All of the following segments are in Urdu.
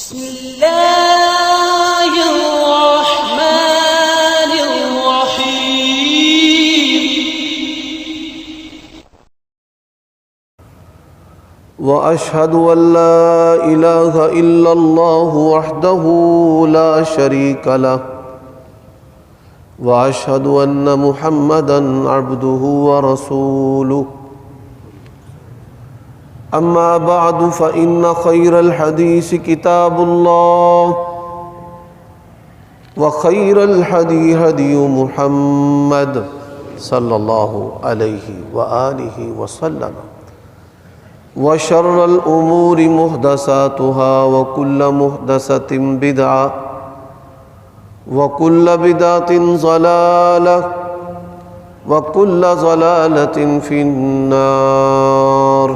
بسم الله الرحمن الرحيم وأشهد أن لا إله إلا الله وحده لا شريك له وأشهد أن محمدًا عبده ورسوله أما بعد فإن خير الحديث كتاب الله وخير الهدي هدي محمد صلى الله عليه وآله وسلم وشر الأمور محدثاتها وكل محدثة بدعة وكل بدعة ضلالة وكل ضلالة في النار.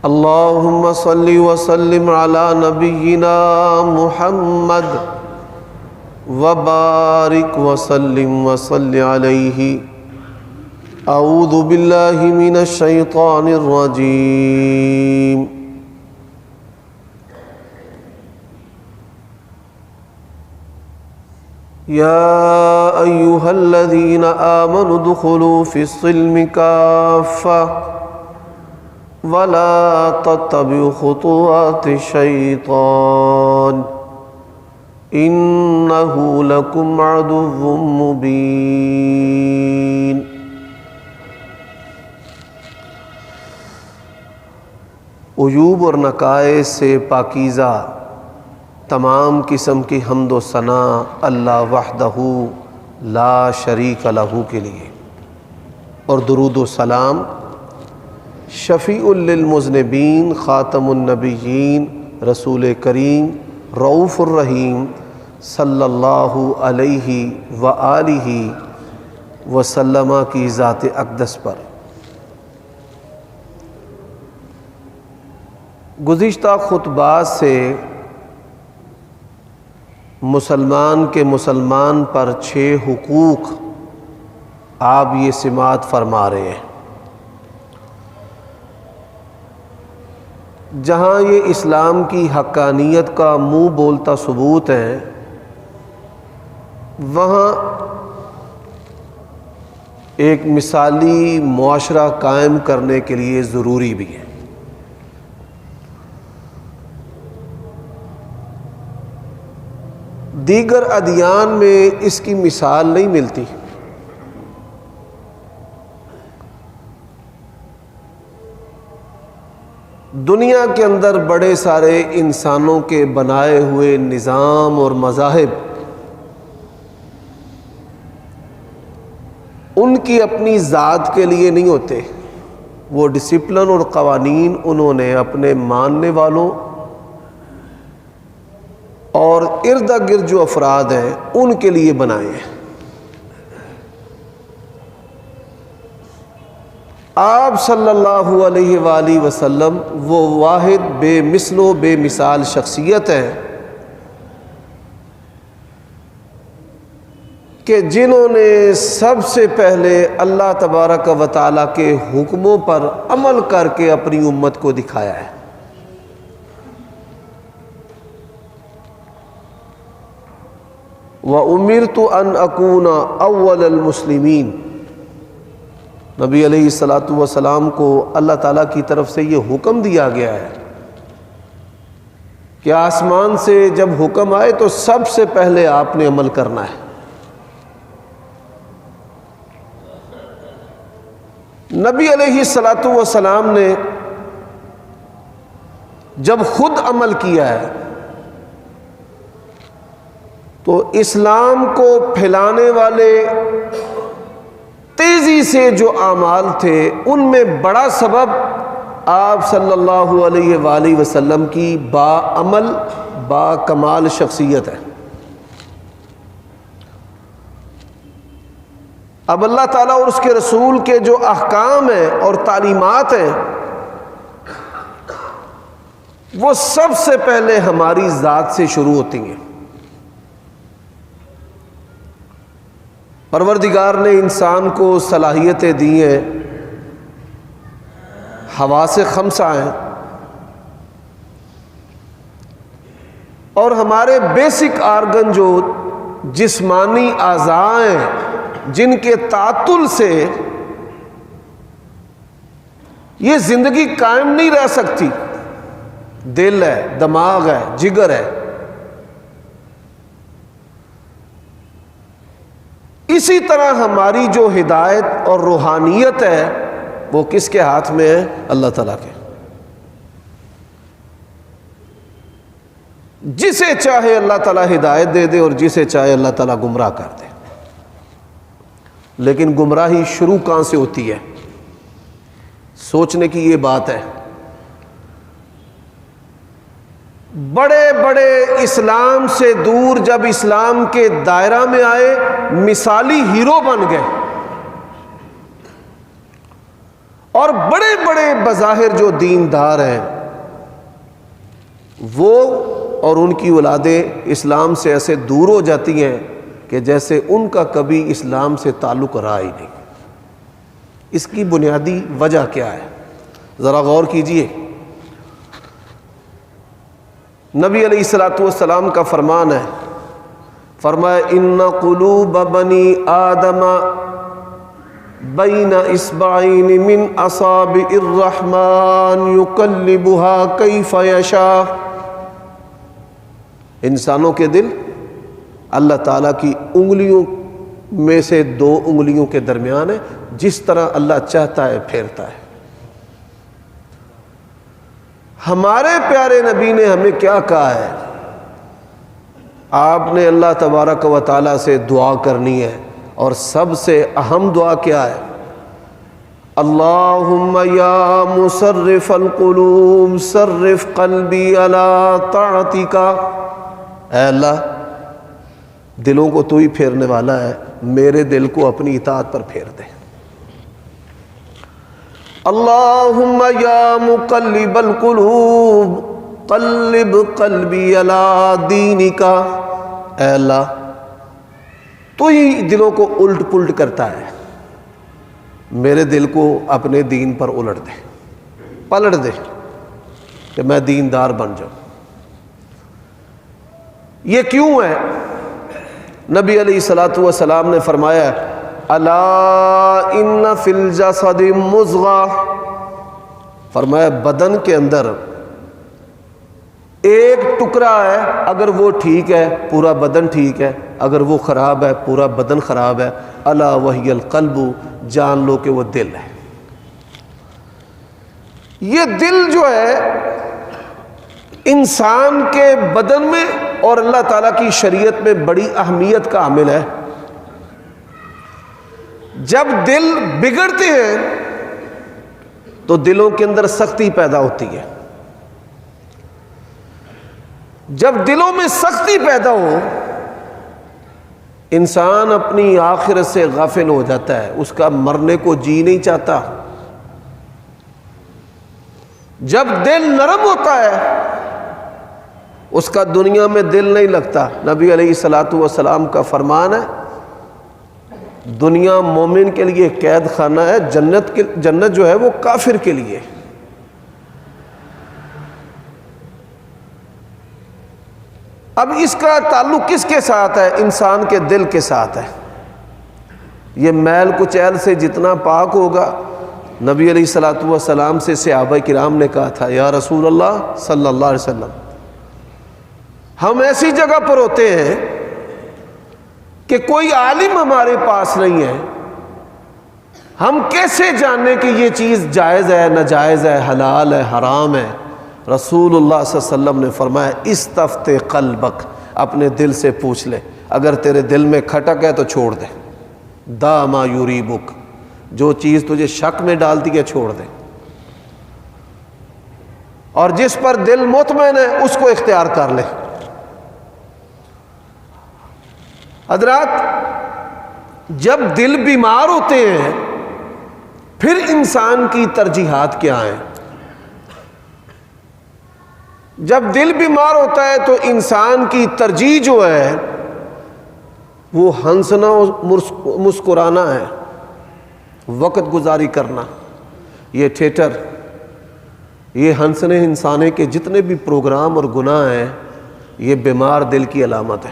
اللهم صل وسلم على نبينا محمد وبارك وسلم وصل عليه. أعوذ بالله من الشيطان الرجيم. يا أيها الذين آمنوا ادخلوا في السلم كافة ولا تتبعوا خطوات الشيطان إنه لكم عدو مبين. عیوب اور نقائص سے پاکیزہ تمام قسم کی حمد و ثنا اللہ وحدہ لا شریک لہ کے لیے، اور درود و سلام شفیع للمذنبین خاتم النبیین رسول کریم رؤوف الرحیم صلی اللہ علیہ وآلہ وسلم کی ذات اقدس پر. گزشتہ خطبات سے مسلمان کے مسلمان پر 6 حقوق آپ یہ سماعت فرما رہے ہیں. جہاں یہ اسلام کی حقانیت کا منہ بولتا ثبوت ہے، وہاں ایک مثالی معاشرہ قائم کرنے کے لیے ضروری بھی ہے. دیگر ادیان میں اس کی مثال نہیں ملتی. دنیا کے اندر بڑے سارے انسانوں کے بنائے ہوئے نظام اور مذاہب ان کی اپنی ذات کے لیے نہیں ہوتے. وہ ڈسپلن اور قوانین انہوں نے اپنے ماننے والوں اور ارد گرد جو افراد ہیں ان کے لیے بنائے ہیں. آپ صلی اللہ علیہ وآلہ وسلم وہ واحد بے مثل و بے مثال شخصیت ہے کہ جنہوں نے سب سے پہلے اللہ تبارک و تعالیٰ کے حکموں پر عمل کر کے اپنی امت کو دکھایا ہے. وَأُمِرْتُ أَنْ أَكُونَ أَوَّلَ الْمُسْلِمِينَ. نبی علیہ الصلاۃ والسلام کو اللہ تعالیٰ کی طرف سے یہ حکم دیا گیا ہے کہ آسمان سے جب حکم آئے تو سب سے پہلے آپ نے عمل کرنا ہے. نبی علیہ الصلاۃ والسلام نے جب خود عمل کیا ہے تو اسلام کو پھیلانے والے تیزی سے جو اعمال تھے ان میں بڑا سبب آپ صلی اللہ علیہ وآلہ وسلم کی با عمل با کمال شخصیت ہے. اب اللہ تعالیٰ اور اس کے رسول کے جو احکام ہیں اور تعلیمات ہیں وہ سب سے پہلے ہماری ذات سے شروع ہوتی ہیں. پروردگار نے انسان کو صلاحیتیں دی ہیں حواس خمسہ ہیں اور ہمارے بیسک آرگن جو جسمانی اعضاء ہیں جن کے تعطل سے یہ زندگی قائم نہیں رہ سکتی، دل ہے، دماغ ہے، جگر ہے، اسی طرح ہماری جو ہدایت اور روحانیت ہے وہ کس کے ہاتھ میں ہے؟ اللہ تعالیٰ کے۔ جسے چاہے اللہ تعالیٰ ہدایت دے دے اور جسے چاہے اللہ تعالیٰ گمراہ کر دے، لیکن گمراہی شروع کہاں سے ہوتی ہے؟ سوچنے کی یہ بات ہے۔ بڑے بڑے اسلام سے دور جب اسلام کے دائرہ میں آئے، مثالی ہیرو بن گئے، اور بڑے بڑے بظاہر جو دیندار ہیں وہ اور ان کی اولادیں اسلام سے ایسے دور ہو جاتی ہیں کہ جیسے ان کا کبھی اسلام سے تعلق رہا ہی نہیں۔ اس کی بنیادی وجہ کیا ہے؟ ذرا غور کیجئے۔ نبی علیہ الصلوۃ والسلام کا فرمان ہے، فرمایا ان قلوب بنی آدم بین اصبعین من اصابع الرحمن یقلبها کیف یشاء۔ انسانوں کے دل اللہ تعالیٰ کی انگلیوں میں سے دو انگلیوں کے درمیان ہے، جس طرح اللہ چاہتا ہے پھیرتا ہے۔ ہمارے پیارے نبی نے ہمیں کیا کہا ہے؟ آپ نے اللہ تبارک و تعالیٰ سے دعا کرنی ہے، اور سب سے اہم دعا کیا ہے؟ اللہم یا مصرف القلوب صرف قلبی علی طاعتک۔ اے اللہ، دلوں کو تو ہی پھیرنے والا ہے، میرے دل کو اپنی اطاعت پر پھیر دے۔ اللہم یا مقلب القلوب قلب قلبی علی دینک۔ اے اللہ، تو ہی دلوں کو الٹ پلٹ کرتا ہے، میرے دل کو اپنے دین پر الٹ دے، پلٹ دے کہ میں دیندار بن جاؤں۔ یہ کیوں ہے؟ نبی علیہ الصلوۃ والسلام نے فرمایا الا ان فی الجسد مضغہ، فرمایا بدن کے اندر ایک ٹکڑا ہے، اگر وہ ٹھیک ہے پورا بدن ٹھیک ہے، اگر وہ خراب ہے پورا بدن خراب ہے۔ الا وہی القلب، جان لو کہ وہ دل ہے۔ یہ دل جو ہے انسان کے بدن میں اور اللہ تعالیٰ کی شریعت میں بڑی اہمیت کا حامل ہے۔ جب دل بگڑتے ہیں تو دلوں کے اندر سختی پیدا ہوتی ہے۔ جب دلوں میں سختی پیدا ہو، انسان اپنی آخرت سے غافل ہو جاتا ہے، اس کا مرنے کو جی نہیں چاہتا۔ جب دل نرم ہوتا ہے اس کا دنیا میں دل نہیں لگتا۔ نبی علیہ الصلوۃ والسلام کا فرمان ہے دنیا مومن کے لیے قید خانہ ہے، جنت جو ہے وہ کافر کے لیے۔ اب اس کا تعلق کس کے ساتھ ہے؟ انسان کے دل کے ساتھ ہے۔ یہ میل کچیل سے جتنا پاک ہوگا، نبی علیہ الصلوۃ والسلام سے صحابہ کرام نے کہا تھا یا رسول اللہ صلی اللہ علیہ وسلم، ہم ایسی جگہ پر ہوتے ہیں کہ کوئی عالم ہمارے پاس نہیں ہے، ہم کیسے جانیں کہ یہ چیز جائز ہے، ناجائز ہے، حلال ہے، حرام ہے؟ رسول اللہ صلی اللہ علیہ وسلم نے فرمایا استفت قلبک، اپنے دل سے پوچھ لے، اگر تیرے دل میں کھٹک ہے تو چھوڑ دے، دا ما یریبک، جو چیز تجھے شک میں ڈالتی ہے چھوڑ دے، اور جس پر دل مطمئن ہے اس کو اختیار کر لے۔ حضرات، جب دل بیمار ہوتے ہیں پھر انسان کی ترجیحات کیا ہیں؟ جب دل بیمار ہوتا ہے تو انسان کی ترجیح جو ہے وہ ہنسنا اور مسکرانا ہے، وقت گزاری کرنا۔ یہ تھیٹر، یہ ہنسنے ہنسانے کے جتنے بھی پروگرام اور گناہ ہیں یہ بیمار دل کی علامت ہے۔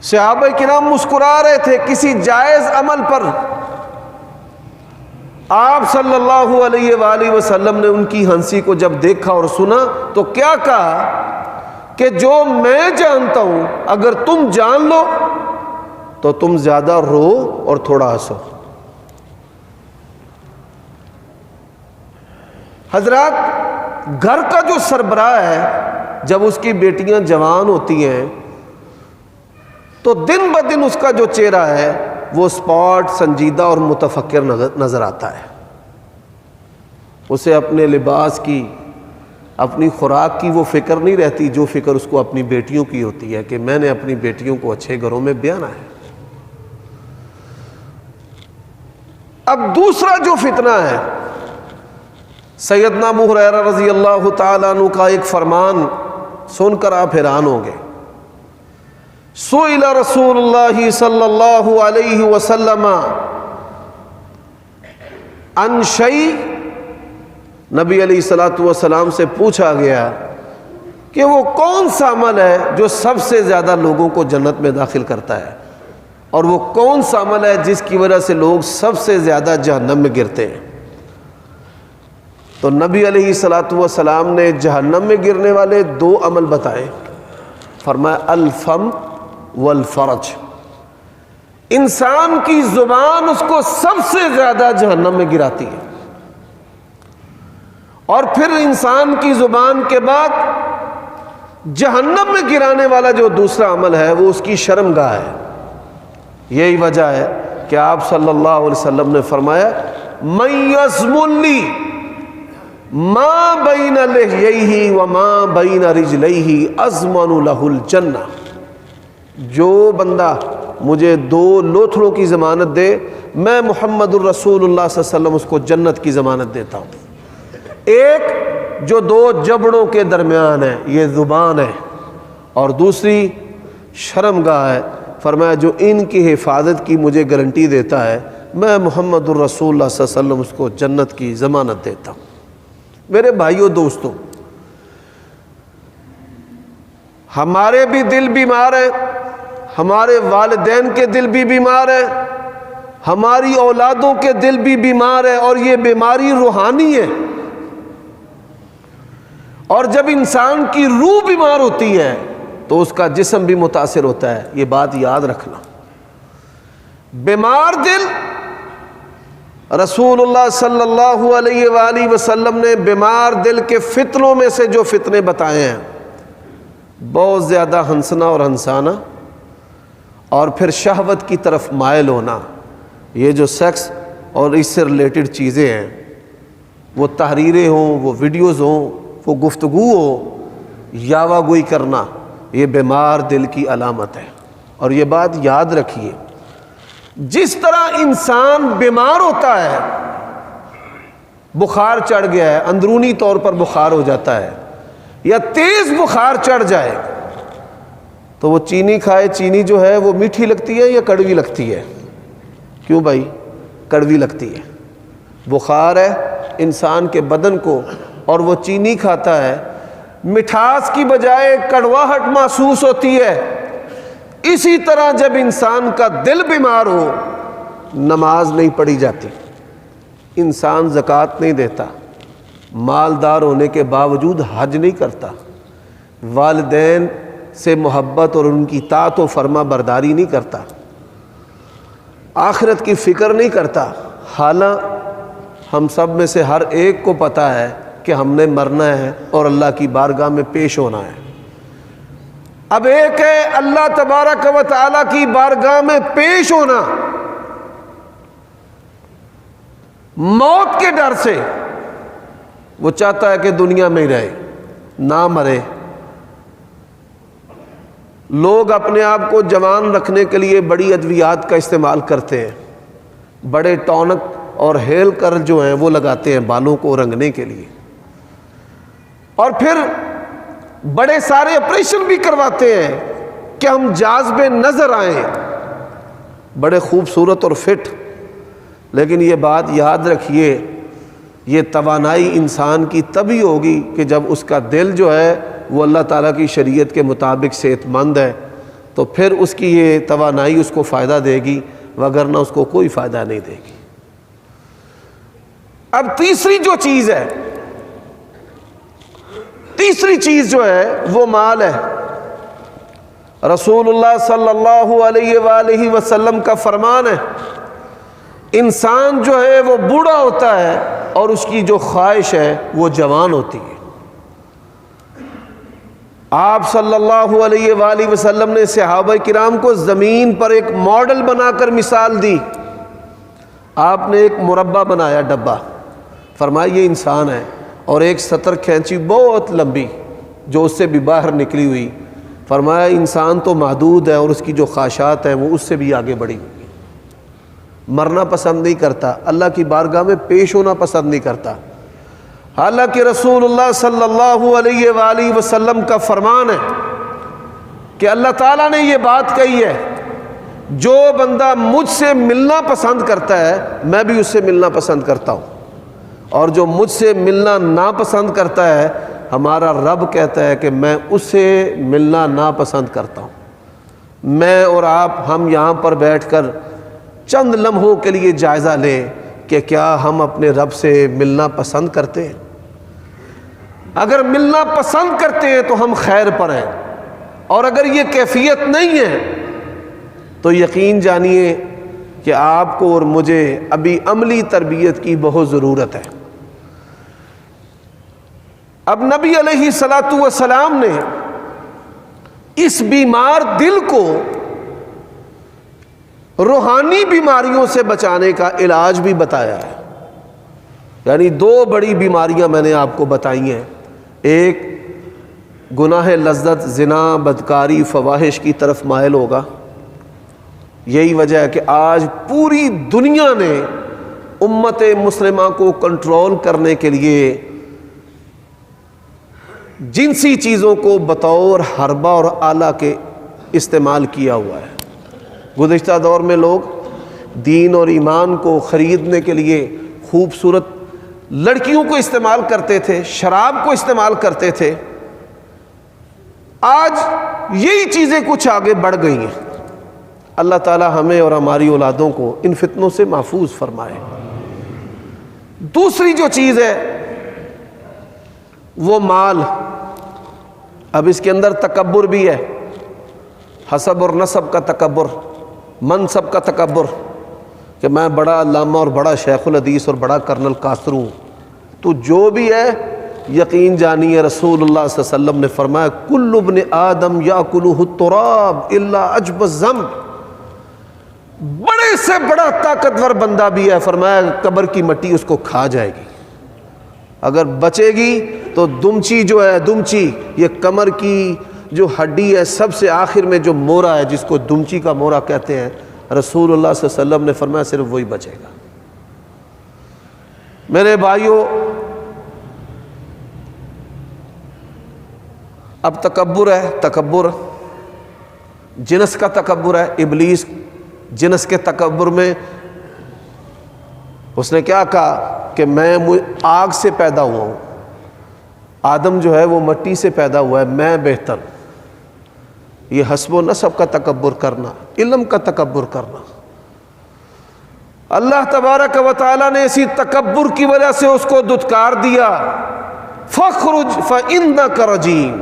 صحابہ کرام مسکرا رہے تھے کسی جائز عمل پر، آپ صلی اللہ علیہ وآلہ وسلم نے ان کی ہنسی کو جب دیکھا اور سنا تو کیا کہا کہ جو میں جانتا ہوں اگر تم جان لو تو تم زیادہ رو اور تھوڑا ہنسو۔ حضرات، گھر کا جو سربراہ ہے جب اس کی بیٹیاں جوان ہوتی ہیں تو دن بدن اس کا جو چہرہ ہے وہ اسپاٹ، سنجیدہ اور متفکر نظر آتا ہے۔ اسے اپنے لباس کی، اپنی خوراک کی وہ فکر نہیں رہتی جو فکر اس کو اپنی بیٹیوں کی ہوتی ہے کہ میں نے اپنی بیٹیوں کو اچھے گھروں میں بیانا ہے۔ اب دوسرا جو فتنہ ہے، سیدنا ابو ہریرہ رضی اللہ تعالیٰ عنہ کا ایک فرمان سن کر آپ حیران ہوں گے۔ سئل رسول اللہ صلی اللہ علیہ وسلم عن شیء، نبی علیہ الصلوۃ والسلام سے پوچھا گیا کہ وہ کون سا عمل ہے جو سب سے زیادہ لوگوں کو جنت میں داخل کرتا ہے، اور وہ کون سا عمل ہے جس کی وجہ سے لوگ سب سے زیادہ جہنم میں گرتے ہیں۔ تو نبی علیہ الصلوۃ والسلام نے جہنم میں گرنے والے دو عمل بتائے، فرمایا الفم والفرج، انسان کی زبان اس کو سب سے زیادہ جہنم میں گراتی ہے، اور پھر انسان کی زبان کے بعد جہنم میں گرانے والا جو دوسرا عمل ہے وہ اس کی شرمگاہ ہے۔ یہی وجہ ہے کہ آپ صلی اللہ علیہ وسلم نے فرمایا من یضمن لی ما بین لحییہ وما بین رجلیہ اضمن لہ الجنہ، جو بندہ مجھے دو لوتھڑوں کی ضمانت دے میں محمد الرسول اللہ صلی اللہ علیہ وسلم اس کو جنت کی ضمانت دیتا ہوں۔ ایک جو دو جبڑوں کے درمیان ہے یہ زبان ہے، اور دوسری شرمگاہ ہے، فرمایا جو ان کی حفاظت کی مجھے گارنٹی دیتا ہے میں محمد الرسول اللہ صلی اللہ علیہ وسلم اس کو جنت کی ضمانت دیتا ہوں۔ میرے بھائیوں دوستوں، ہمارے بھی دل بیمار ہیں، ہمارے والدین کے دل بھی بیمار ہیں، ہماری اولادوں کے دل بھی بیمار ہیں، اور یہ بیماری روحانی ہے۔ اور جب انسان کی روح بیمار ہوتی ہے تو اس کا جسم بھی متاثر ہوتا ہے، یہ بات یاد رکھنا۔ بیمار دل، رسول اللہ صلی اللہ علیہ وآلہ وسلم نے بیمار دل کے فتنوں میں سے جو فتنے بتائے ہیں، بہت زیادہ ہنسنا اور ہنسانا، اور پھر شہوت کی طرف مائل ہونا، یہ جو سیکس اور اس سے ریلیٹڈ چیزیں ہیں، وہ تحریریں ہوں، وہ ویڈیوز ہوں، وہ گفتگو ہو، یاوہ گوئی کرنا، یہ بیمار دل کی علامت ہے۔ اور یہ بات یاد رکھیے، جس طرح انسان بیمار ہوتا ہے، بخار چڑھ گیا ہے، اندرونی طور پر بخار ہو جاتا ہے، یا تیز بخار چڑھ جائے تو وہ چینی کھائے، چینی جو ہے وہ میٹھی لگتی ہے یا کڑوی لگتی ہے؟ کیوں بھائی؟ کڑوی لگتی ہے۔ بخار ہے انسان کے بدن کو، اور وہ چینی کھاتا ہے، مٹھاس کی بجائے کڑواہٹ محسوس ہوتی ہے۔ اسی طرح جب انسان کا دل بیمار ہو، نماز نہیں پڑھی جاتی، انسان زکوٰۃ نہیں دیتا، مالدار ہونے کے باوجود حج نہیں کرتا، والدین سے محبت اور ان کی طاعت و فرما برداری نہیں کرتا، آخرت کی فکر نہیں کرتا۔ حالانکہ ہم سب میں سے ہر ایک کو پتہ ہے کہ ہم نے مرنا ہے اور اللہ کی بارگاہ میں پیش ہونا ہے۔ اب ایک ہے اللہ تبارک و تعالیٰ کی بارگاہ میں پیش ہونا موت کے ڈر سے، وہ چاہتا ہے کہ دنیا میں ہی رہے، نہ مرے۔ لوگ اپنے آپ کو جوان رکھنے کے لیے بڑی ادویات کا استعمال کرتے ہیں، بڑے ٹونک اور ہیل کر جو ہیں وہ لگاتے ہیں بالوں کو رنگنے کے لیے، اور پھر بڑے سارے آپریشن بھی کرواتے ہیں کہ ہم جاذب نظر آئیں، بڑے خوبصورت اور فٹ۔ لیکن یہ بات یاد رکھیے، یہ توانائی انسان کی تبھی ہوگی کہ جب اس کا دل جو ہے وہ اللہ تعالیٰ کی شریعت کے مطابق صحت مند ہے، تو پھر اس کی یہ توانائی اس کو فائدہ دے گی، وگرنہ اس کو کوئی فائدہ نہیں دے گی۔ اب تیسری جو چیز ہے، تیسری چیز جو ہے وہ مال ہے۔ رسول اللہ صلی اللہ علیہ وآلہ وسلم کا فرمان ہے، انسان جو ہے وہ بوڑھا ہوتا ہے اور اس کی جو خواہش ہے وہ جوان ہوتی ہے۔ آپ صلی اللہ علیہ وآلہ وسلم نے صحابہ کرام کو زمین پر ایک ماڈل بنا کر مثال دی۔ آپ نے ایک مربع بنایا ڈبہ، فرمایا یہ انسان ہے، اور ایک سطر کھینچی بہت لمبی جو اس سے بھی باہر نکلی ہوئی، فرمایا انسان تو محدود ہے اور اس کی جو خواہشات ہیں وہ اس سے بھی آگے بڑھی ہوئی، مرنا پسند نہیں کرتا، اللہ کی بارگاہ میں پیش ہونا پسند نہیں کرتا۔ حالانکہ رسول اللہ صلی اللہ علیہ وآلہ وسلم کا فرمان ہے کہ اللہ تعالیٰ نے یہ بات کہی ہے، جو بندہ مجھ سے ملنا پسند کرتا ہے میں بھی اس سے ملنا پسند کرتا ہوں، اور جو مجھ سے ملنا ناپسند کرتا ہے ہمارا رب کہتا ہے کہ میں اس سے ملنا ناپسند کرتا ہوں۔ میں اور آپ ہم یہاں پر بیٹھ کر چند لمحوں کے لیے جائزہ لیں کہ کیا ہم اپنے رب سے ملنا پسند کرتے ہیں؟ اگر ملنا پسند کرتے ہیں تو ہم خیر پر ہیں، اور اگر یہ کیفیت نہیں ہے تو یقین جانیے کہ آپ کو اور مجھے ابھی عملی تربیت کی بہت ضرورت ہے۔ اب نبی علیہ الصلاۃ والسلام نے اس بیمار دل کو روحانی بیماریوں سے بچانے کا علاج بھی بتایا ہے۔ یعنی دو بڑی بیماریاں میں نے آپ کو بتائی ہیں، ایک گناہ لذت، زنا، بدکاری، فواحش کی طرف مائل ہوگا۔ یہی وجہ ہے کہ آج پوری دنیا نے امت مسلمہ کو کنٹرول کرنے کے لیے جنسی چیزوں کو بطور حربہ اور آلہ کے استعمال کیا ہوا ہے۔ گزشتہ دور میں لوگ دین اور ایمان کو خریدنے کے لیے خوبصورت لڑکیوں کو استعمال کرتے تھے، شراب کو استعمال کرتے تھے۔ آج یہی چیزیں کچھ آگے بڑھ گئی ہیں۔ اللہ تعالی ہمیں اور ہماری اولادوں کو ان فتنوں سے محفوظ فرمائے۔ دوسری جو چیز ہے وہ مال۔ اب اس کے اندر تکبر بھی ہے، حسب اور نسب کا تکبر، منصب کا تکبر، کہ میں بڑا علامہ اور بڑا شیخ الحدیث اور بڑا کرنل قاصر ہوں۔ تو جو بھی ہے یقین جانیے رسول اللہ صلی اللہ علیہ وسلم نے فرمایا کل ابن آدم یاکلہ التراب الا عجب الذنب، بڑے سے بڑا طاقتور بندہ بھی ہے، فرمایا قبر کی مٹی اس کو کھا جائے گی، اگر بچے گی تو دمچی جو ہے، دمچی یہ کمر کی جو ہڈی ہے سب سے آخر میں جو مورا ہے جس کو دمچی کا مورا کہتے ہیں، رسول اللہ صلی اللہ علیہ وسلم نے فرمایا صرف وہی بچے گا۔ میرے بھائیوں، اب تکبر ہے، تکبر جنس کا تکبر ہے۔ ابلیس جنس کے تکبر میں اس نے کیا کہا کہ میں آگ سے پیدا ہوا ہوں، آدم جو ہے وہ مٹی سے پیدا ہوا ہے، میں بہتر۔ یہ حسب و نسب کا تکبر کرنا، علم کا تکبر کرنا۔ اللہ تبارک و تعالیٰ نے اسی تکبر کی وجہ سے اس کو دھتکار دیا، فَاخْرُجْ فَإِنَّكَ رَجِيمٌ۔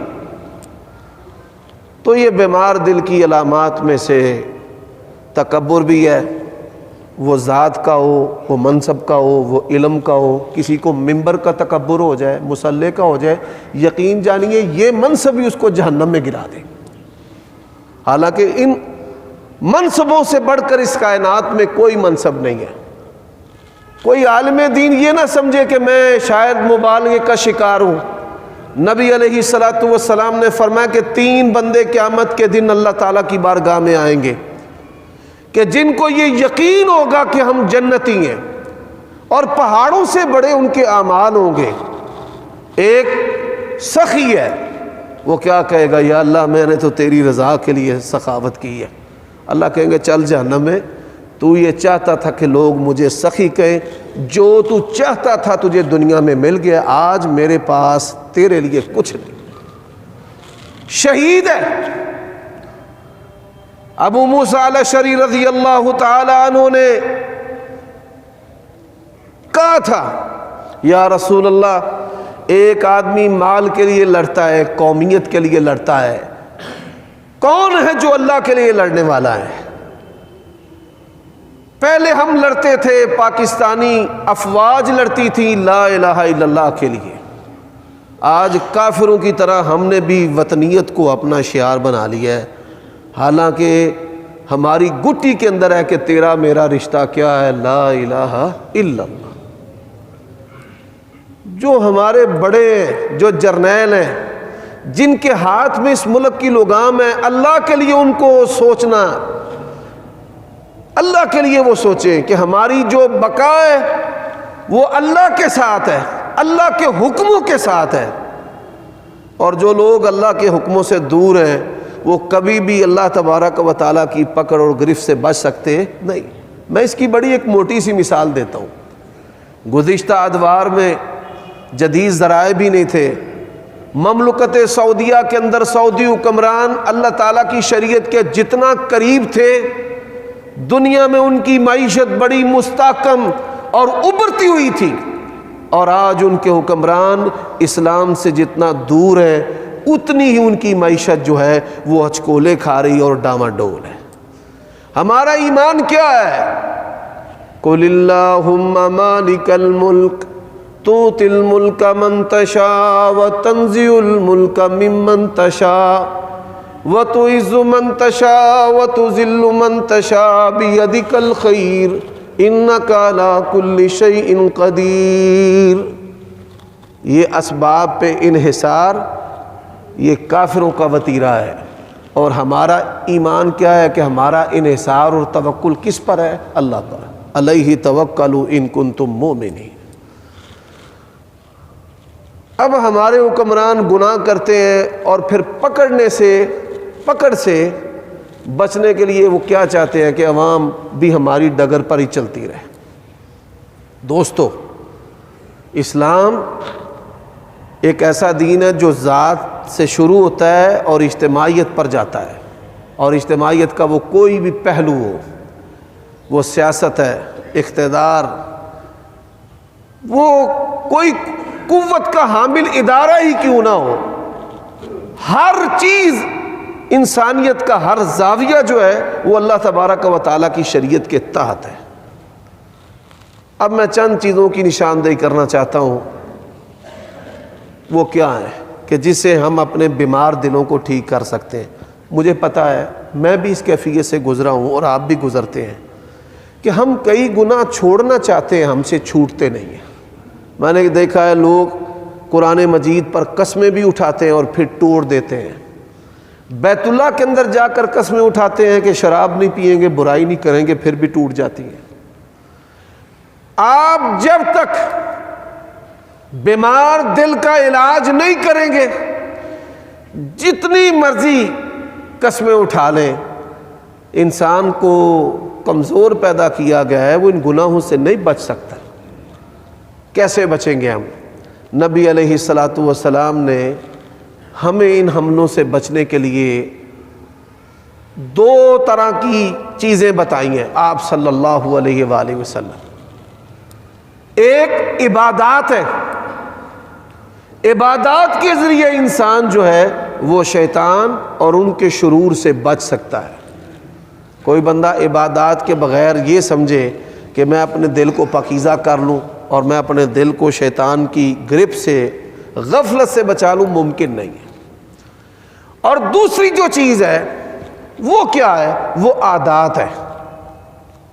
تو یہ بیمار دل کی علامات میں سے تکبر بھی ہے، وہ ذات کا ہو، وہ منصب کا ہو، وہ علم کا ہو، کسی کو منبر کا تکبر ہو جائے، مصلی کا ہو جائے، یقین جانیے یہ منصب ہی اس کو جہنم میں گرا دے۔ حالانکہ ان منصبوں سے بڑھ کر اس کائنات میں کوئی منصب نہیں ہے۔ کوئی عالم دین یہ نہ سمجھے کہ میں شاید مبالغے کا شکار ہوں۔ نبی علیہ الصلاۃ والسلام نے فرمایا کہ 3 بندے قیامت کے دن اللہ تعالیٰ کی بارگاہ میں آئیں گے کہ جن کو یہ یقین ہوگا کہ ہم جنتی ہیں، اور پہاڑوں سے بڑے ان کے اعمال ہوں گے۔ ایک سخی ہے، وہ کیا کہے گا، یا اللہ میں نے تو تیری رضا کے لیے سخاوت کی ہے۔ اللہ کہیں گے چل جہنم میں، تو یہ چاہتا تھا کہ لوگ مجھے سخی کہیں، جو تو چاہتا تھا تجھے دنیا میں مل گیا، آج میرے پاس تیرے لیے کچھ نہیں۔ شہید ہے ابو موسیٰ الاشعری رضی اللہ تعالی عنہ نے کہا تھا یا رسول اللہ، ایک آدمی مال کے لیے لڑتا ہے، قومیت کے لیے لڑتا ہے، کون ہے جو اللہ کے لیے لڑنے والا ہے؟ پہلے ہم لڑتے تھے، پاکستانی افواج لڑتی تھی لا الہ الا اللہ کے لیے، آج کافروں کی طرح ہم نے بھی وطنیت کو اپنا شعار بنا لیا ہے، حالانکہ ہماری گٹی کے اندر ہے کہ تیرا میرا رشتہ کیا ہے، لا الہ الا اللہ۔ جو ہمارے بڑے جو جرنیل ہیں، جن کے ہاتھ میں اس ملک کی لگام ہے، اللہ کے لیے ان کو سوچنا، اللہ کے لیے وہ سوچیں کہ ہماری جو بقا ہے وہ اللہ کے ساتھ ہے، اللہ کے حکموں کے ساتھ ہے، اور جو لوگ اللہ کے حکموں سے دور ہیں وہ کبھی بھی اللہ تبارک و تعالیٰ کی پکڑ اور گرفت سے بچ سکتے نہیں۔ میں اس کی بڑی ایک موٹی سی مثال دیتا ہوں۔ گزشتہ ادوار میں جدید ذرائع بھی نہیں تھے، مملکت سعودیہ کے اندر سعودی حکمران اللہ تعالیٰ کی شریعت کے جتنا قریب تھے، دنیا میں ان کی معیشت بڑی مستحکم اور ابھرتی ہوئی تھی، اور آج ان کے حکمران اسلام سے جتنا دور ہیں اتنی ہی ان کی معیشت جو ہے وہ ہچکولے کھا رہی اور ڈاماڈول ہے۔ ہمارا ایمان کیا ہے؟ قُلِ اللَّهُمَّ مَالِكَ الْمُلْكِ تُؤْتِي الْمُلْكَ مَنْ تَشَاءُ وَتَنزِعُ الْمُلْكَ مِمَّنْ تَشَاءُ وَتُعِزُّ مَنْ تَشَاءُ وَتُذِلُّ مَنْ تَشَاءُ بِيَدِكَ الْخَيْرُ إِنَّكَ عَلَى كُلِّ شَيْءٍ قَدِيرٌ۔ یہ اسباب پہ انحصار یہ کافروں کا وتیرہ ہے، اور ہمارا ایمان کیا ہے کہ ہمارا انحصار اور توکل کس پر ہے؟ اللہ پر۔ علیہ توکلوا ان کنتم مؤمنین۔ اب ہمارے حکمران گناہ کرتے ہیں اور پھر پکڑ سے بچنے کے لیے وہ کیا چاہتے ہیں کہ عوام بھی ہماری ڈگر پر ہی چلتی رہے۔ دوستو، اسلام ایک ایسا دین ہے جو ذات سے شروع ہوتا ہے اور اجتماعیت پر جاتا ہے، اور اجتماعیت کا وہ کوئی بھی پہلو ہو، وہ سیاست ہے، اقتدار، وہ کوئی قوت کا حامل ادارہ ہی کیوں نہ ہو، ہر چیز انسانیت کا ہر زاویہ جو ہے وہ اللہ تبارک و تعالیٰ کی شریعت کے تحت ہے۔ اب میں چند چیزوں کی نشاندہی کرنا چاہتا ہوں، وہ کیا ہے کہ جس سے ہم اپنے بیمار دلوں کو ٹھیک کر سکتے ہیں۔ مجھے پتہ ہے، میں بھی اس کیفیت سے گزرا ہوں اور آپ بھی گزرتے ہیں کہ ہم کئی گناہ چھوڑنا چاہتے ہیں، ہم سے چھوٹتے نہیں ہیں۔ میں نے دیکھا ہے لوگ قرآن مجید پر قسمیں بھی اٹھاتے ہیں اور پھر توڑ دیتے ہیں۔ بیت اللہ کے اندر جا کر قسمیں اٹھاتے ہیں کہ شراب نہیں پئیں گے، برائی نہیں کریں گے، پھر بھی ٹوٹ جاتی ہیں۔ آپ جب تک بیمار دل کا علاج نہیں کریں گے، جتنی مرضی قسمیں اٹھا لیں، انسان کو کمزور پیدا کیا گیا ہے، وہ ان گناہوں سے نہیں بچ سکتا۔ کیسے بچیں گے ہم؟ نبی علیہ الصلاۃ والسلام نے ہمیں ان حملوں سے بچنے کے لیے دو طرح کی چیزیں بتائی ہیں آپ صلی اللہ علیہ وآلہ وسلم۔ ایک عبادات ہے، عبادات کے ذریعے انسان جو ہے وہ شیطان اور ان کے شرور سے بچ سکتا ہے۔ کوئی بندہ عبادات کے بغیر یہ سمجھے کہ میں اپنے دل کو پاکیزہ کر لوں اور میں اپنے دل کو شیطان کی گرفت سے، غفلت سے بچا لوں، ممکن نہیں ہے۔ اور دوسری جو چیز ہے وہ کیا ہے؟ وہ عادات ہے۔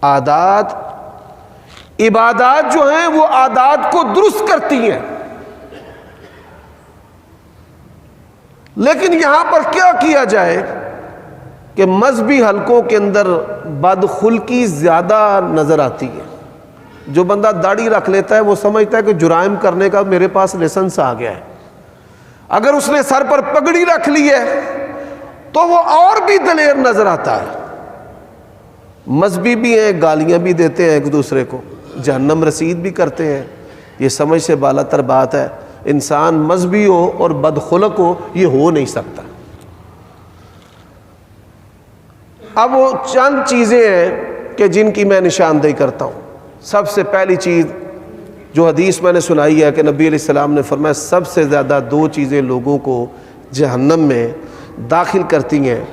عادات، عبادات جو ہیں وہ عادات کو درست کرتی ہیں، لیکن یہاں پر کیا کیا جائے کہ مذہبی حلقوں کے اندر بدخلقی زیادہ نظر آتی ہے۔ جو بندہ داڑھی رکھ لیتا ہے وہ سمجھتا ہے کہ جرائم کرنے کا میرے پاس لائسنس آ گیا ہے۔ اگر اس نے سر پر پگڑی رکھ لی ہے تو وہ اور بھی دلیر نظر آتا ہے۔ مذہبی بھی ہیں، گالیاں بھی دیتے ہیں ایک دوسرے کو، جہنم رسید بھی کرتے ہیں۔ یہ سمجھ سے بالا تر بات ہے، انسان مذہبی ہو اور بدخلق ہو، یہ ہو نہیں سکتا۔ اب وہ چند چیزیں ہیں کہ جن کی میں نشاندہی کرتا ہوں۔ سب سے پہلی چیز جو حدیث میں نے سنائی ہے کہ نبی علیہ السلام نے فرمایا سب سے زیادہ دو چیزیں لوگوں کو جہنم میں داخل کرتی ہیں،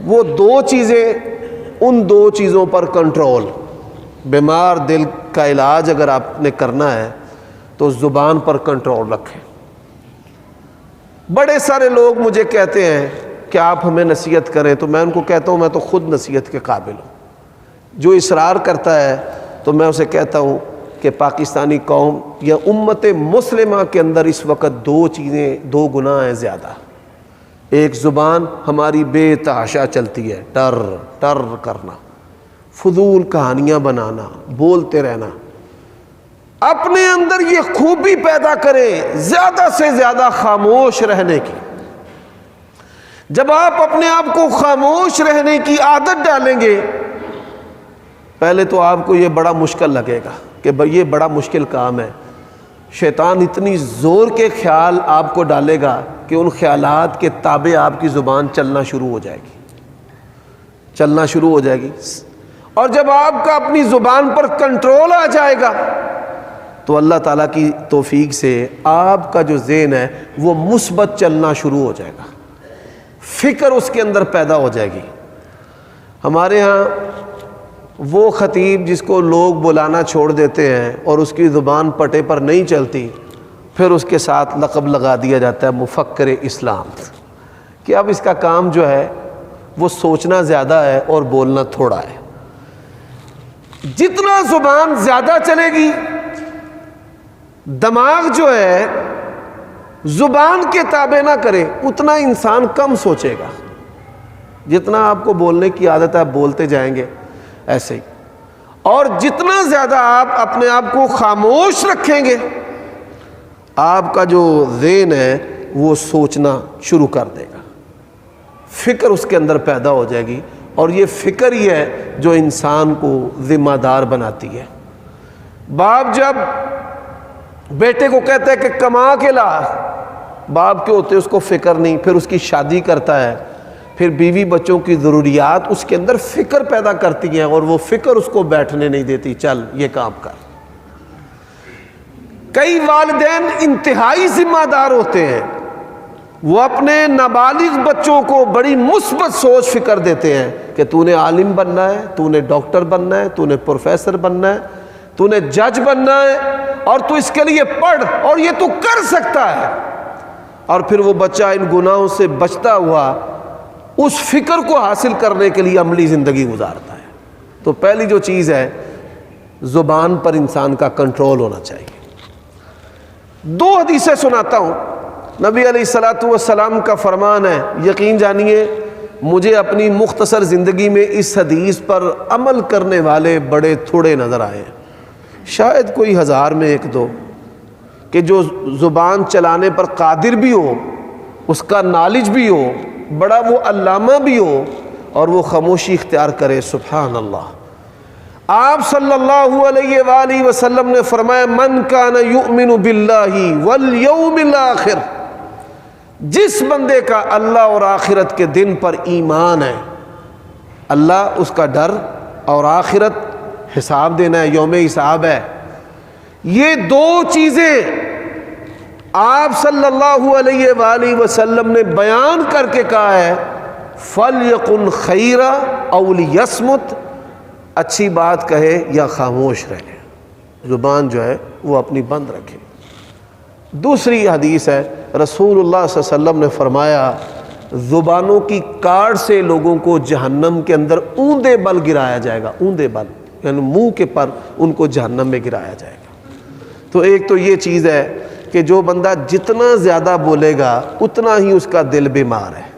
وہ دو چیزیں، ان دو چیزوں پر کنٹرول۔ بیمار دل کا علاج اگر آپ نے کرنا ہے تو زبان پر کنٹرول رکھیں۔ بڑے سارے لوگ مجھے کہتے ہیں کہ آپ ہمیں نصیحت کریں، تو میں ان کو کہتا ہوں میں تو خود نصیحت کے قابل ہوں۔ جو اصرار کرتا ہے تو میں اسے کہتا ہوں کہ پاکستانی قوم یا امت مسلمہ کے اندر اس وقت دو چیزیں، دو گناہ ہیں زیادہ۔ ایک زبان ہماری بے تحاشا چلتی ہے، ٹر ٹر کرنا، فضول کہانیاں بنانا، بولتے رہنا۔ اپنے اندر یہ خوبی پیدا کریں زیادہ سے زیادہ خاموش رہنے کی۔ جب آپ اپنے آپ کو خاموش رہنے کی عادت ڈالیں گے، پہلے تو آپ کو یہ بڑا مشکل لگے گا کہ یہ بڑا مشکل کام ہے۔ شیطان اتنی زور کے خیال آپ کو ڈالے گا کہ ان خیالات کے تابع آپ کی زبان چلنا شروع ہو جائے گی۔ اور جب آپ کا اپنی زبان پر کنٹرول آ جائے گا تو اللہ تعالیٰ کی توفیق سے آپ کا جو ذہن ہے وہ مثبت چلنا شروع ہو جائے گا، فکر اس کے اندر پیدا ہو جائے گی۔ ہمارے ہاں وہ خطیب جس کو لوگ بلانا چھوڑ دیتے ہیں اور اس کی زبان پٹے پر نہیں چلتی، پھر اس کے ساتھ لقب لگا دیا جاتا ہے مفکر اسلام، کہ اب اس کا کام جو ہے وہ سوچنا زیادہ ہے اور بولنا تھوڑا ہے۔ جتنا زبان زیادہ چلے گی، دماغ جو ہے زبان کے تابع نہ کرے، اتنا انسان کم سوچے گا۔ جتنا آپ کو بولنے کی عادت ہے بولتے جائیں گے ایسے ہی، اور جتنا زیادہ آپ اپنے آپ کو خاموش رکھیں گے، آپ کا جو ذہن ہے وہ سوچنا شروع کر دے گا، فکر اس کے اندر پیدا ہو جائے گی، اور یہ فکر ہی ہے جو انسان کو ذمہ دار بناتی ہے۔ باپ جب بیٹے کو کہتا ہے کہ کما کے لا، باپ کے ہوتے اس کو فکر نہیں، پھر اس کی شادی کرتا ہے، پھر بیوی بچوں کی ضروریات اس کے اندر فکر پیدا کرتی ہیں، اور وہ فکر اس کو بیٹھنے نہیں دیتی، چل یہ کام کر۔ کئی والدین انتہائی ذمہ دار ہوتے ہیں، وہ اپنے نابالغ بچوں کو بڑی مثبت سوچ فکر دیتے ہیں کہ تو نے عالم بننا ہے، تو نے ڈاکٹر بننا ہے، تو نے پروفیسر بننا ہے، تو نے جج بننا ہے، اور تو اس کے لیے پڑھ، اور یہ تو کر سکتا ہے۔ اور پھر وہ بچہ ان گناہوں سے بچتا ہوا اس فکر کو حاصل کرنے کے لیے عملی زندگی گزارتا ہے۔ تو پہلی جو چیز ہے، زبان پر انسان کا کنٹرول ہونا چاہیے۔ دو حدیثیں سناتا ہوں۔ نبی علیہ الصلوۃ والسلام کا فرمان ہے، یقین جانیے مجھے اپنی مختصر زندگی میں اس حدیث پر عمل کرنے والے بڑے تھوڑے نظر آئے ہیں، شاید کوئی 1000 میں 1-2، کہ جو زبان چلانے پر قادر بھی ہو، اس کا نالج بھی ہو، بڑا وہ علامہ بھی ہو، اور وہ خاموشی اختیار کرے۔ سبحان اللہ۔ آپ صلی اللہ علیہ وآلہ وسلم نے فرمایا من کان یؤمن باللہ والیوم الآخر، جس بندے کا اللہ اور آخرت کے دن پر ایمان ہے، اللہ اس کا ڈر اور آخرت حساب دینا ہے، یوم حساب ہے، یہ دو چیزیں آپ صلی اللہ علیہ وآلہ وسلم نے بیان کر کے کہا ہے فَلْيَقُلْ خَيْرًا أَوْ لِيَصْمُتْ، اچھی بات کہے یا خاموش رہے، زبان جو ہے وہ اپنی بند رکھے۔ دوسری حدیث ہے، رسول اللہ صلی اللہ علیہ وسلم نے فرمایا زبانوں کی کاٹ سے لوگوں کو جہنم کے اندر اوندے بل گرایا جائے گا، اوندے بل یعنی منہ کے پر ان کو جہنم میں گرایا جائے گا۔ تو ایک تو یہ چیز ہے کہ جو بندہ جتنا زیادہ بولے گا اتنا ہی اس کا دل بیمار ہے،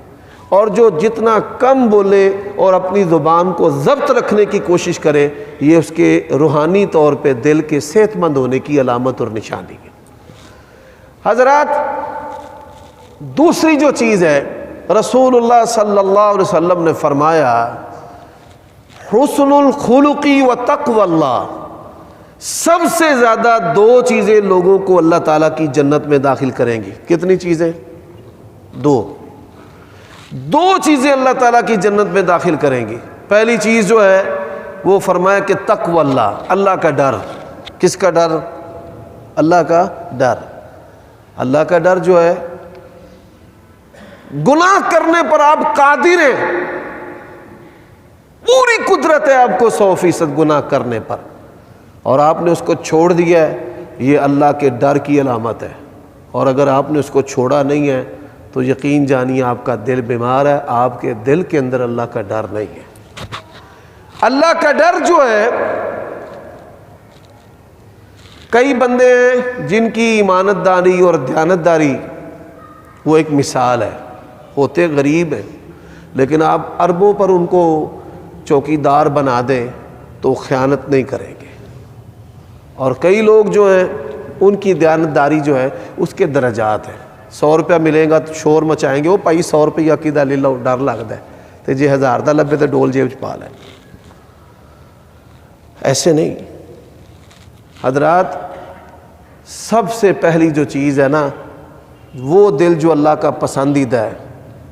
اور جو جتنا کم بولے اور اپنی زبان کو ضبط رکھنے کی کوشش کرے، یہ اس کے روحانی طور پہ دل کے صحت مند ہونے کی علامت اور نشانی ہے۔ حضرات، دوسری جو چیز ہے، رسول اللہ صلی اللہ علیہ وسلم نے فرمایا حسن الخلقی و تقوی اللہ، سب سے زیادہ دو چیزیں لوگوں کو اللہ تعالیٰ کی جنت میں داخل کریں گی۔ کتنی چیزیں؟ دو چیزیں اللہ تعالیٰ کی جنت میں داخل کریں گی۔ پہلی چیز جو ہے وہ فرمایا کہ تقوی اللہ، اللہ کا ڈر۔ کس کا ڈر؟ اللہ کا ڈر۔ اللہ کا ڈر جو ہے، گناہ کرنے پر آپ قادر ہیں، پوری قدرت ہے آپ کو 100% گناہ کرنے پر، اور آپ نے اس کو چھوڑ دیا ہے، یہ اللہ کے ڈر کی علامت ہے۔ اور اگر آپ نے اس کو چھوڑا نہیں ہے تو یقین جانیے آپ کا دل بیمار ہے، آپ کے دل کے اندر اللہ کا ڈر نہیں ہے۔ اللہ کا ڈر جو ہے، کئی بندے ہیں جن کی ایمانت داری اور دیانت داری وہ ایک مثال ہے، ہوتے غریب ہیں لیکن آپ اربوں پر ان کو چوکیدار بنا دیں تو خیانت نہیں کریں گے۔ اور کئی لوگ جو ہیں ان کی دیانت داری جو ہے اس کے درجات ہیں۔ 100 روپیہ ملے گا تو شور مچائیں گے، وہ پائی 100 روپیہ کی لے لو، ڈر لگتا ہے تو جی 1000 دا لبے تو ڈول جیب چ پا لیں۔ ایسے نہیں حضرات، سب سے پہلی جو چیز ہے نا، وہ دل جو اللہ کا پسندیدہ ہے۔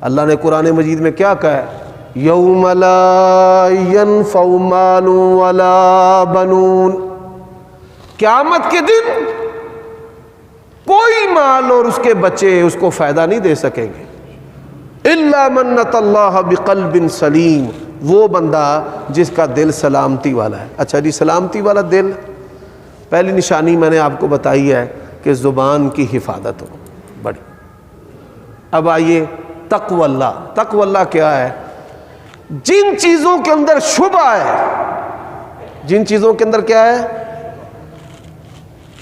اللہ نے قرآن مجید میں کیا کہا ہے؟ یوم لا ینفع مال ولا بنون، قیامت کے دن کوئی مال اور اس کے بچے اس کو فائدہ نہیں دے سکیں گے۔ الا من اتى اللہ بقلب سلیم، وہ بندہ جس کا دل سلامتی والا ہے۔ اچھا جی، سلامتی والا دل، پہلی نشانی میں نے آپ کو بتائی ہے کہ زبان کی حفاظت ہو بڑی۔ اب آئیے تقوی اللہ۔ تقوی اللہ کیا ہے؟ جن چیزوں کے اندر شبہ ہے، جن چیزوں کے اندر کیا ہے،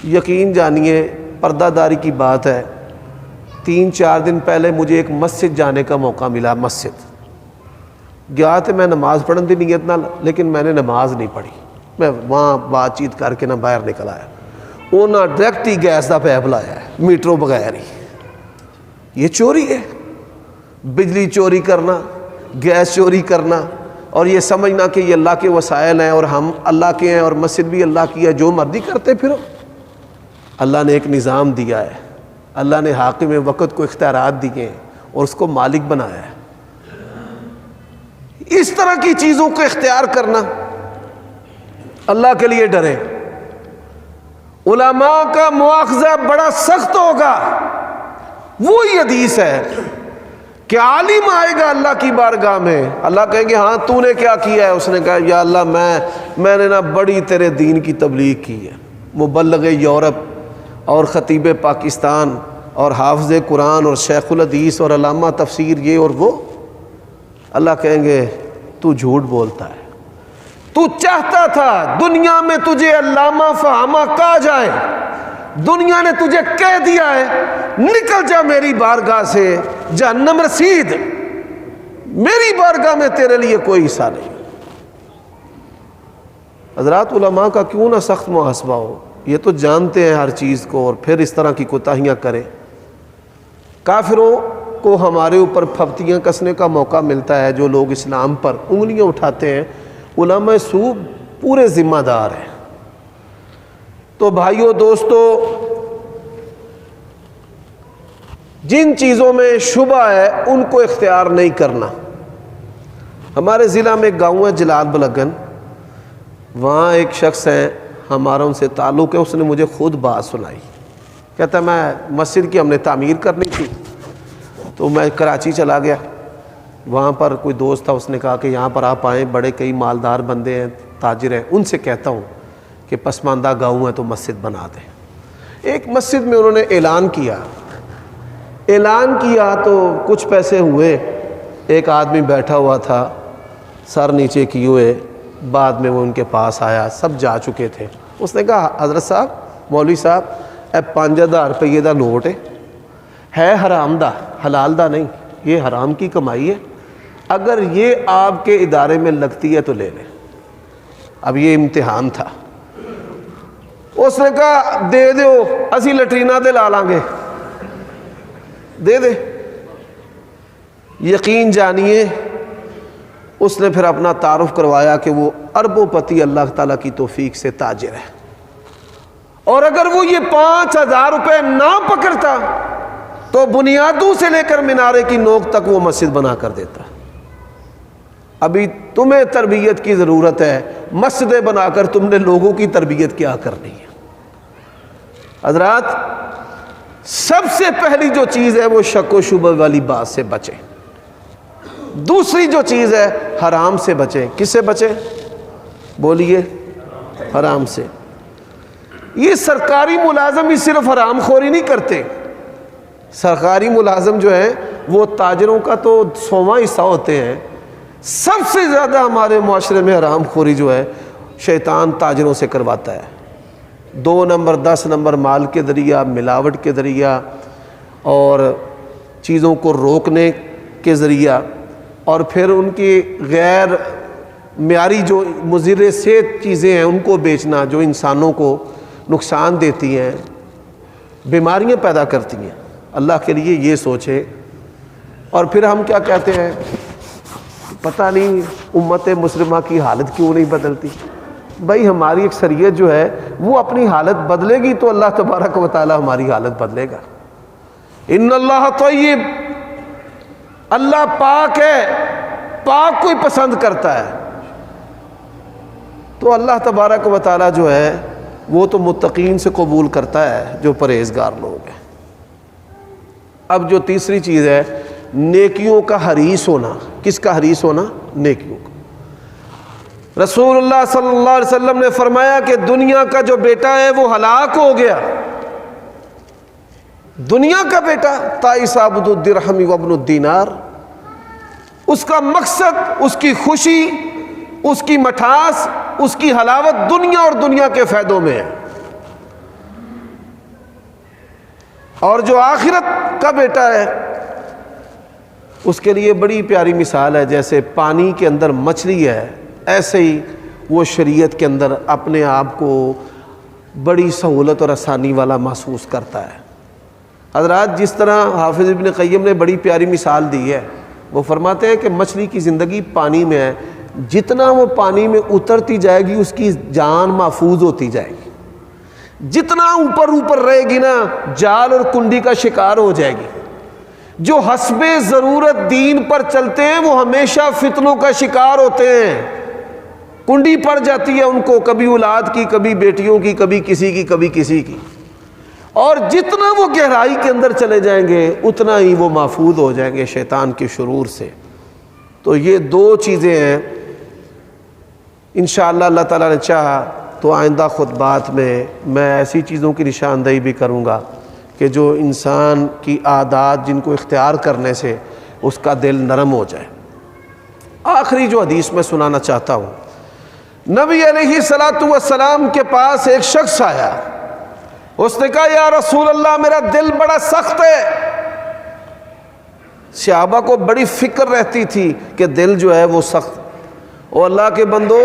یقین جانیے پردہ داری کی بات ہے۔ 3-4 دن پہلے مجھے ایک مسجد جانے کا موقع ملا۔ مسجد گیا تھا میں نماز پڑھنے کی نیت نہ، لیکن میں نے نماز نہیں پڑھی، میں وہاں بات چیت کر کے نہ باہر نکل آیا۔ انہاں ڈائریکٹ ہی گیس کا پیپ لایا ہے میٹروں بغیر ہی۔ یہ چوری ہے، بجلی چوری کرنا، گیس چوری کرنا، اور یہ سمجھنا کہ یہ اللہ کے وسائل ہیں اور ہم اللہ کے ہیں اور مسجد بھی اللہ کی ہے، جو مرضی کرتے پھرو۔ اللہ نے ایک نظام دیا ہے، اللہ نے حاکم وقت کو اختیارات دیے ہیں اور اس کو مالک بنایا ہے۔ اس طرح کی چیزوں کو اختیار کرنا، اللہ کے لیے ڈریں۔ علماء کا مواخذہ بڑا سخت ہوگا۔ وہی حدیث ہے کہ عالم آئے گا اللہ کی بارگاہ میں، اللہ کہیں گے ہاں تو نے کیا کیا ہے؟ اس نے کہا یا اللہ میں نے نا بڑی تیرے دین کی تبلیغ کی ہے، مبلغ یورپ اور خطیب پاکستان اور حافظ قرآن اور شیخ الحدیث اور علامہ تفسیر یہ اور وہ۔ اللہ کہیں گے تو جھوٹ بولتا ہے، تو چاہتا تھا دنیا میں تجھے علامہ فہامہ کہا جائے، دنیا نے تجھے کہہ دیا ہے نکل جا میری بارگاہ سے، جہنم رسید، میری بارگاہ میں تیرے لیے کوئی حصہ نہیں۔ حضرات، علماء کا کیوں نہ سخت محاسبہ ہو، یہ تو جانتے ہیں ہر چیز کو اور پھر اس طرح کی کوتاہیاں کریں۔ کافروں کو ہمارے اوپر پھپتیاں کسنے کا موقع ملتا ہے، جو لوگ اسلام پر انگلیاں اٹھاتے ہیں، علماء سو پورے ذمہ دار ہیں۔ تو بھائیو دوستو، جن چیزوں میں شبہ ہے ان کو اختیار نہیں کرنا۔ ہمارے ضلع میں ایک گاؤں ہے جلال بلگن، وہاں ایک شخص ہے، ہمارا ان سے تعلق ہے، اس نے مجھے خود بات سنائی۔ کہتا میں مسجد کی ہم نے تعمیر کرنی تھی تو میں کراچی چلا گیا، وہاں پر کوئی دوست تھا، اس نے کہا کہ یہاں پر آپ آئیں، بڑے کئی مالدار بندے ہیں، تاجر ہیں، ان سے کہتا ہوں کہ پسماندہ گاؤں ہے تو مسجد بنا دیں۔ ایک مسجد میں انہوں نے اعلان کیا تو کچھ پیسے ہوئے، ایک آدمی بیٹھا ہوا تھا سر نیچے کیے ہوئے، بعد میں وہ ان کے پاس آیا، سب جا چکے تھے۔ اس نے کہا حضرت صاحب، مولوی صاحب، 5000 روپے دا نوٹ ہے حرام دا، حلال دا نہیں، یہ حرام کی کمائی ہے، اگر یہ آپ کے ادارے میں لگتی ہے تو لے لیں۔ اب یہ امتحان تھا۔ اس نے کہا دے دیو، اسی لٹرینہ دے لا لیں گے، دے دے۔ یقین جانیے اس نے پھر اپنا تعارف کروایا کہ وہ اربوں پتی اللہ تعالیٰ کی توفیق سے تاجر ہے، اور اگر وہ یہ 5,000 روپے نہ پکڑتا تو بنیادوں سے لے کر مینارے کی نوک تک وہ مسجد بنا کر دیتا۔ ابھی تمہیں تربیت کی ضرورت ہے، مسجدیں بنا کر تم نے لوگوں کی تربیت کیا کرنی ہے؟ حضرات، سب سے پہلی جو چیز ہے وہ شک و شبہ والی بات سے بچیں۔ دوسری جو چیز ہے حرام سے بچیں۔ کس سے بچیں؟ بولیے، حرام سے۔ یہ سرکاری ملازم ہی صرف حرام خوری نہیں کرتے، سرکاری ملازم جو ہے وہ تاجروں کا تو 100واں حصہ ہوتے ہیں۔ سب سے زیادہ ہمارے معاشرے میں حرام خوری جو ہے شیطان تاجروں سے کرواتا ہے۔ 2 نمبر 10 نمبر مال کے ذریعہ، ملاوٹ کے ذریعہ، اور چیزوں کو روکنے کے ذریعہ، اور پھر ان کی غیر معیاری جو مضر صحت چیزیں ہیں ان کو بیچنا، جو انسانوں کو نقصان دیتی ہیں، بیماریاں پیدا کرتی ہیں۔ اللہ کے لیے یہ سوچے۔ اور پھر ہم کیا کہتے ہیں، پتہ نہیں امت مسلمہ کی حالت کیوں نہیں بدلتی۔ بھائی ہماری اکثریت جو ہے وہ اپنی حالت بدلے گی تو اللہ تبارک و تعالی ہماری حالت بدلے گا۔ ان اللہ طیب، اللہ پاک ہے، پاک کوئی پسند کرتا ہے، تو اللہ تبارک و تعالی جو ہے وہ تو متقین سے قبول کرتا ہے جو پرہیزگار لوگ ہیں۔ اب جو تیسری چیز ہے، نیکیوں کا حریص ہونا۔ کس کا حریص ہونا؟ نیکیوں کا۔ رسول اللہ صلی اللہ علیہ وسلم نے فرمایا کہ دنیا کا جو بیٹا ہے وہ ہلاک ہو گیا۔ دنیا کا بیٹا تائس عبد الدرہم وابن الدینار، اس کا مقصد، اس کی خوشی، اس کی مٹھاس، اس کی حلاوت دنیا اور دنیا کے فائدوں میں ہے۔ اور جو آخرت کا بیٹا ہے اس کے لیے بڑی پیاری مثال ہے، جیسے پانی کے اندر مچھلی ہے، ایسے ہی وہ شریعت کے اندر اپنے آپ کو بڑی سہولت اور آسانی والا محسوس کرتا ہے۔ حضرات، جس طرح حافظ ابن قیم نے بڑی پیاری مثال دی ہے، وہ فرماتے ہیں کہ مچھلی کی زندگی پانی میں ہے، جتنا وہ پانی میں اترتی جائے گی اس کی جان محفوظ ہوتی جائے گی، جتنا اوپر رہے گی نا جال اور کنڈی کا شکار ہو جائے گی۔ جو حسب ضرورت دین پر چلتے ہیں وہ ہمیشہ فتنوں کا شکار ہوتے ہیں، کنڈی پڑ جاتی ہے ان کو، کبھی اولاد کی، کبھی بیٹیوں کی، کبھی کسی کی، کبھی کسی کی۔ اور جتنا وہ گہرائی کے اندر چلے جائیں گے اتنا ہی وہ محفوظ ہو جائیں گے شیطان کے شرور سے۔ تو یہ 2 چیزیں ہیں۔ انشاءاللہ اللہ تعالیٰ نے چاہا تو آئندہ خطبات میں ایسی چیزوں کی نشاندہی بھی کروں گا کہ جو انسان کی عادات جن کو اختیار کرنے سے اس کا دل نرم ہو جائے۔ آخری جو حدیث میں سنانا چاہتا ہوں، نبی علیہ السلام کے پاس ایک شخص آیا، اس نے کہا یا رسول اللہ میرا دل بڑا سخت ہے۔ صحابہ کو بڑی فکر رہتی تھی کہ دل جو ہے وہ سخت۔ او اللہ کے بندو،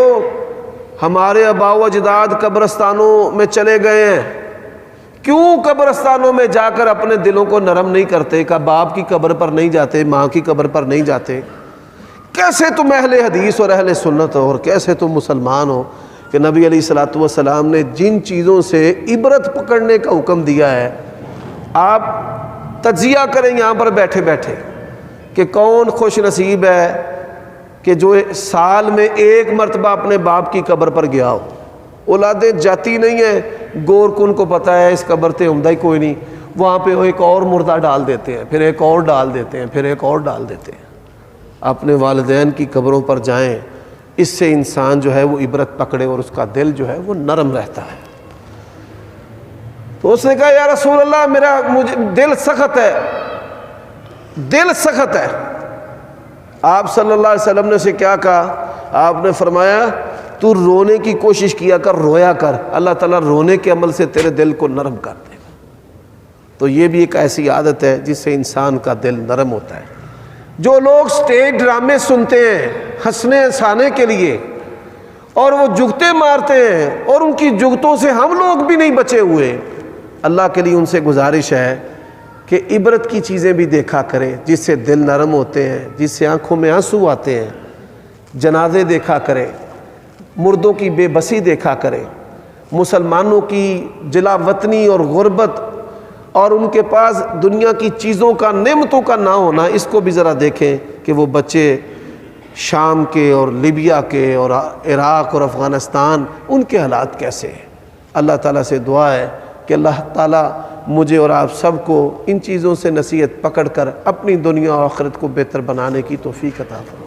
ہمارے آباء و اجداد قبرستانوں میں چلے گئے ہیں، کیوں قبرستانوں میں جا کر اپنے دلوں کو نرم نہیں کرتے؟ کہ باپ کی قبر پر نہیں جاتے، ماں کی قبر پر نہیں جاتے؟ کیسے تم اہل حدیث اور اہل سنت ہو، اور کیسے تم مسلمان ہو کہ نبی علیہ السلام نے جن چیزوں سے عبرت پکڑنے کا حکم دیا ہے، آپ تجزیہ کریں یہاں پر بیٹھے بیٹھے کہ کون خوش نصیب ہے کہ جو سال میں 1 مرتبہ اپنے باپ کی قبر پر گیا ہو۔ اولادیں جاتی نہیں ہیں، گور کن کو پتہ ہے اس قبر تے عمدہ ہی کوئی نہیں، وہاں پہ ایک اور مردہ ڈال دیتے ہیں، پھر ایک اور ڈال دیتے ہیں، پھر ایک اور ڈال دیتے ہیں۔ اپنے والدین کی قبروں پر جائیں، اس سے انسان جو ہے وہ عبرت پکڑے اور اس کا دل جو ہے وہ نرم رہتا ہے۔ تو اس نے کہا یا رسول اللہ میرا دل سخت ہے، دل سخت ہے۔ آپ صلی اللہ علیہ وسلم نے اسے کیا کہا؟ آپ نے فرمایا تو رونے کی کوشش کیا کر، رویا کر، اللہ تعالیٰ رونے کے عمل سے تیرے دل کو نرم کر دے گا۔ تو یہ بھی ایک ایسی عادت ہے جس سے انسان کا دل نرم ہوتا ہے۔ جو لوگ سٹیج ڈرامے سنتے ہیں ہنسنے ہنسانے کے لیے اور وہ جگتے مارتے ہیں، اور ان کی جگتوں سے ہم لوگ بھی نہیں بچے ہوئے، اللہ کے لیے ان سے گزارش ہے کہ عبرت کی چیزیں بھی دیکھا کریں جس سے دل نرم ہوتے ہیں، جس سے آنکھوں میں آنسو آتے ہیں، جنازے دیکھا کریں، مردوں کی بے بسی دیکھا کریں، مسلمانوں کی جلا وطنی اور غربت اور ان کے پاس دنیا کی چیزوں کا، نعمتوں کا نہ ہونا، اس کو بھی ذرا دیکھیں کہ وہ بچے شام کے اور لیبیا کے اور عراق اور افغانستان، ان کے حالات کیسے ہیں۔ اللہ تعالیٰ سے دعا ہے کہ اللہ تعالیٰ مجھے اور آپ سب کو ان چیزوں سے نصیحت پکڑ کر اپنی دنیا اور آخرت کو بہتر بنانے کی توفیق عطا فرمائے۔